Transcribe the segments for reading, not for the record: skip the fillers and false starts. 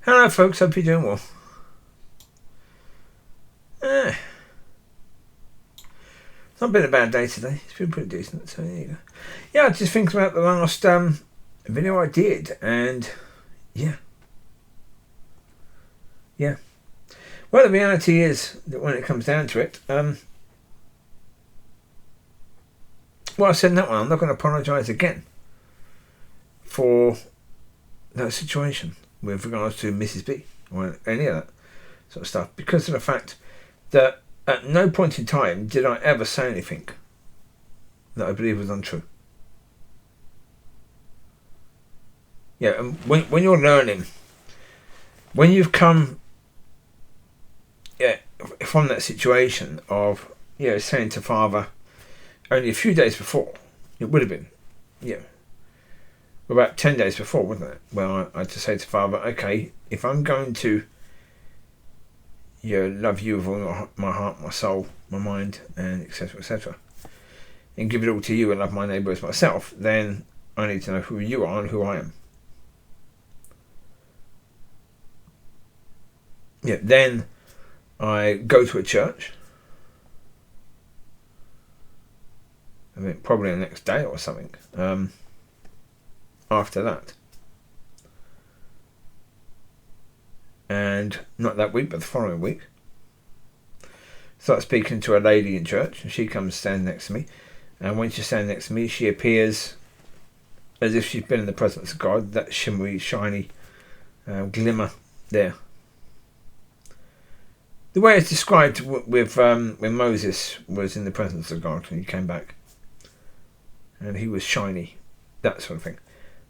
Hello folks, hope you're doing well. It's not been a bad day today. It's been pretty decent, so there you go. Yeah, I just thinking about the last video I did, and yeah. Well, the reality is that when it comes down to it, well, I said in that one, I'm not going to apologise again for that situation with regards to Mrs. B or any of that sort of stuff, because of the fact that at no point in time did I ever say anything that I believe was untrue. Yeah, and when you're learning, when you've come from that situation of saying to Father only a few days before, it would have been about 10 days before, wasn't it? Well, I had to say to Father, okay, if I'm going to love you with all my heart, my soul, my mind, and etc., and give it all to you and love my neighbour as myself, then I need to know who you are and who I am. Yeah, then I go to a church. I mean, probably the next day or something. After that. And not that week, but the following week. Start speaking to a lady in church, and she comes stand next to me. And when she's standing next to me, she appears as if she's been in the presence of God. That shimmery, shiny glimmer there. The way it's described with when Moses was in the presence of God and he came back, and he was shiny, that sort of thing.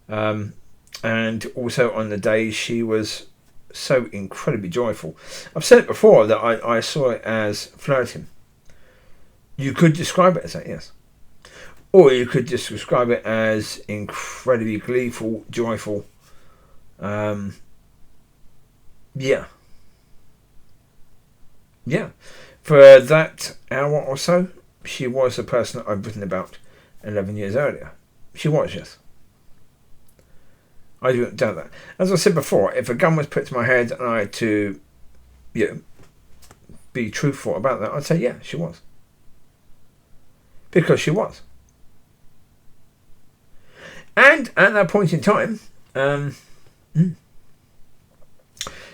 And also on the day she was so incredibly joyful. I've said it before that I saw it as flirting. You could describe it as that, yes. Or you could just describe it as incredibly gleeful, joyful. Yeah. For that hour or so, she was the person that I've written about 11 years earlier. She was, yes. I don't doubt that. As I said before, if a gun was put to my head and I had to be truthful about that, I'd say, yeah, she was. Because she was. And at that point in time,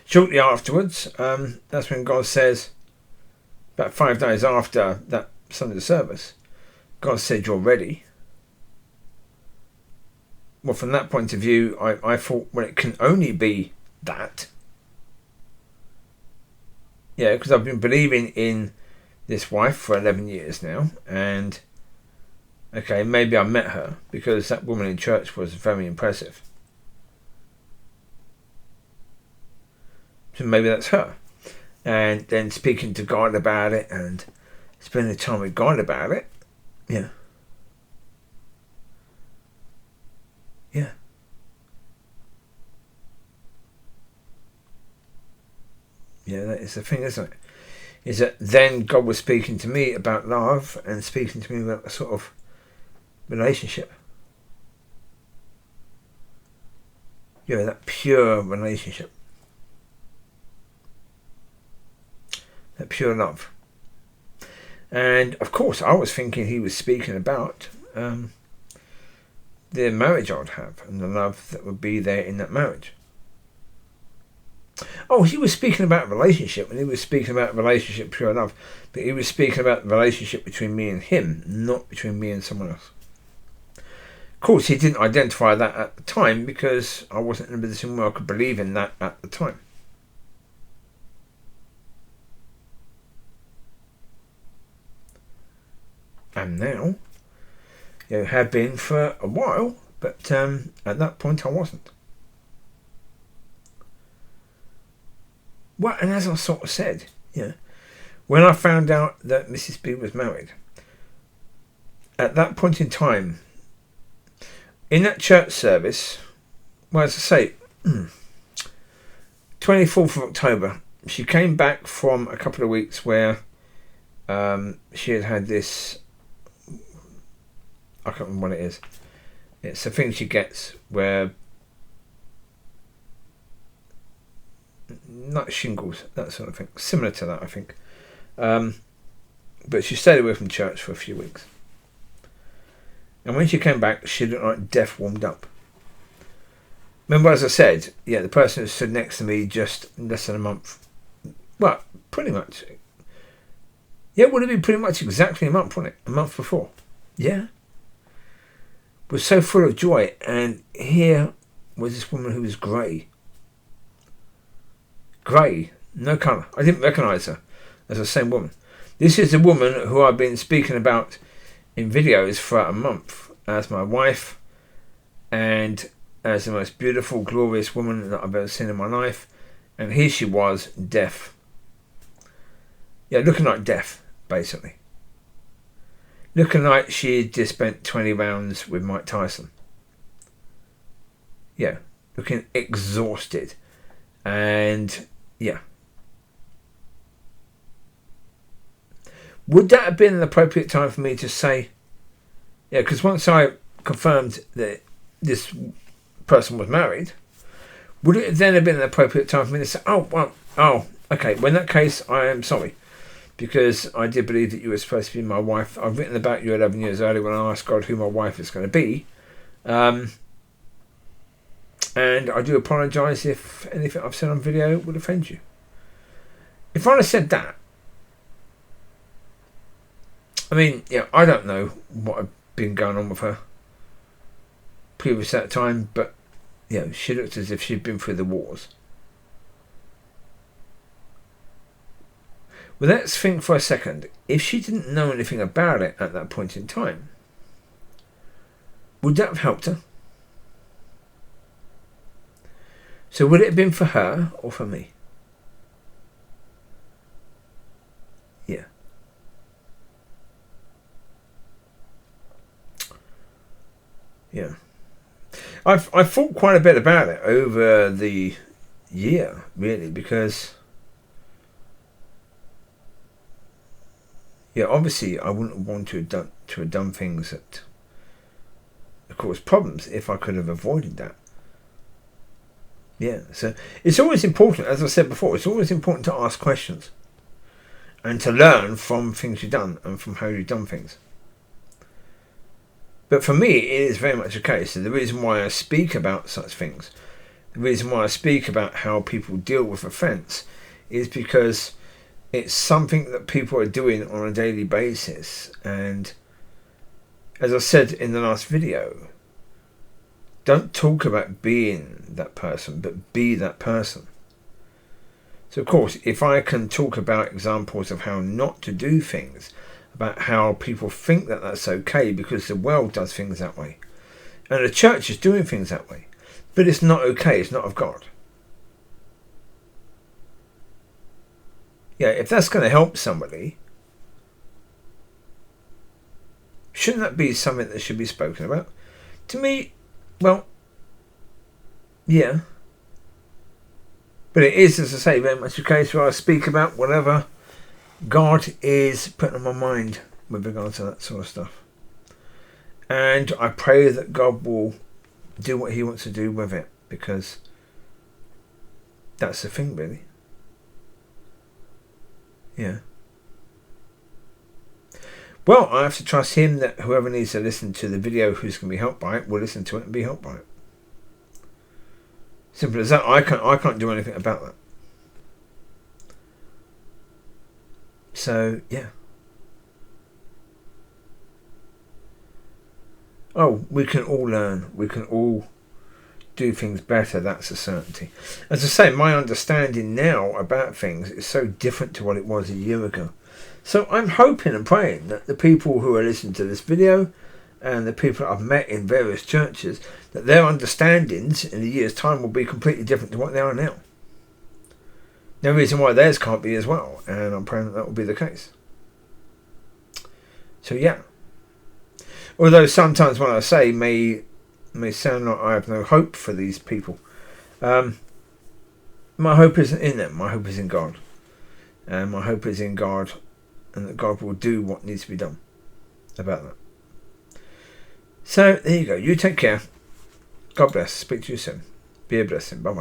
shortly afterwards, that's when God says, about 5 days after that Sunday service, God said, you're ready. Well, from that point of view, I thought, well, it can only be that. Yeah, because I've been believing in this wife for 11 years now, and okay, maybe I met her because that woman in church was very impressive. So maybe that's her. And then speaking to God about it and spending time with God about it, yeah. Yeah, that is the thing, isn't it? Is that then God was speaking to me about love and speaking to me about a sort of relationship. That pure relationship. That pure love. And of course, I was thinking he was speaking about the marriage I would have and the love that would be there in that marriage. Oh, he was speaking about a relationship, and he was speaking about a relationship, pure love, but he was speaking about the relationship between me and him, not between me and someone else. Of course, he didn't identify that at the time because I wasn't in a position where I could believe in that at the time. And now, have been for a while, but at that point I wasn't. Well, and as I sort of said, when I found out that Mrs. B was married, at that point in time, in that church service, well, as I say, 24th of October, she came back from a couple of weeks where she had this, I can't remember what it is. It's a thing she gets where not shingles, that sort of thing. Similar to that, I think. But she stayed away from church for a few weeks. And when she came back, she looked like death warmed up. Remember, as I said, yeah, the person who stood next to me just less than a month. Well, pretty much. Yeah, it would have been pretty much exactly a month, wouldn't it? A month before. Yeah. Was so full of joy. And here was this woman who was grey. Grey. No colour. I didn't recognise her as the same woman. This is the woman who I've been speaking about in videos for a month as my wife and as the most beautiful, glorious woman that I've ever seen in my life. And here she was, deaf. Yeah, looking like death, basically. Looking like she had just spent 20 rounds with Mike Tyson. Yeah, looking exhausted. And, yeah. Would that have been an appropriate time for me to say, yeah, because once I confirmed that this person was married, would it then have been an appropriate time for me to say, okay, well in that case, I am sorry, because I did believe that you were supposed to be my wife. I've written about you 11 years earlier when I asked God who my wife is going to be. And I do apologise if anything I've said on video would offend you. If I'd have said that, I mean, yeah, I don't know what had been going on with her previous at that time, but, you know, she looked as if she'd been through the wars. Well, let's think for a second. If she didn't know anything about it at that point in time, would that have helped her? So would it have been for her or for me? Yeah. Yeah. I've thought quite a bit about it over the year, really, because yeah, obviously I wouldn't want to have done things that cause problems if I could have avoided that. Yeah, so it's always important, as I said before, it's always important to ask questions and to learn from things you've done and from how you've done things. But for me, it is very much a case that the reason why I speak about such things, the reason why I speak about how people deal with offence, is because it's something that people are doing on a daily basis. And as I said in the last video, don't talk about being that person, but be that person. So of course, if I can talk about examples of how not to do things, about how people think that that's okay because the world does things that way, and the church is doing things that way, but it's not okay, it's not of God. Yeah, if that's going to help somebody, shouldn't that be something that should be spoken about? To me, well, yeah. But it is, as I say, very much a case where I speak about whatever God is putting on my mind with regard to that sort of stuff. And I pray that God will do what he wants to do with it, because that's the thing, really. Yeah. Well, I have to trust him that whoever needs to listen to the video who's going to be helped by it will listen to it and be helped by it. Simple as that. I can't do anything about that. So, yeah. Oh, we can all learn. We can all do things better. That's a certainty. As I say, my understanding now about things is so different to what it was a year ago. So I'm hoping and praying that the people who are listening to this video and the people I've met in various churches, that their understandings in a year's time will be completely different to what they are now. No reason why theirs can't be as well, and I'm praying that will be the case. So yeah. Although sometimes what I say may sound like I have no hope for these people, my hope isn't in them. My hope is in God, and my hope is in God, and that God will do what needs to be done about that. So there you go. You take care. God bless. Speak to you soon. Be a blessing. Bye bye.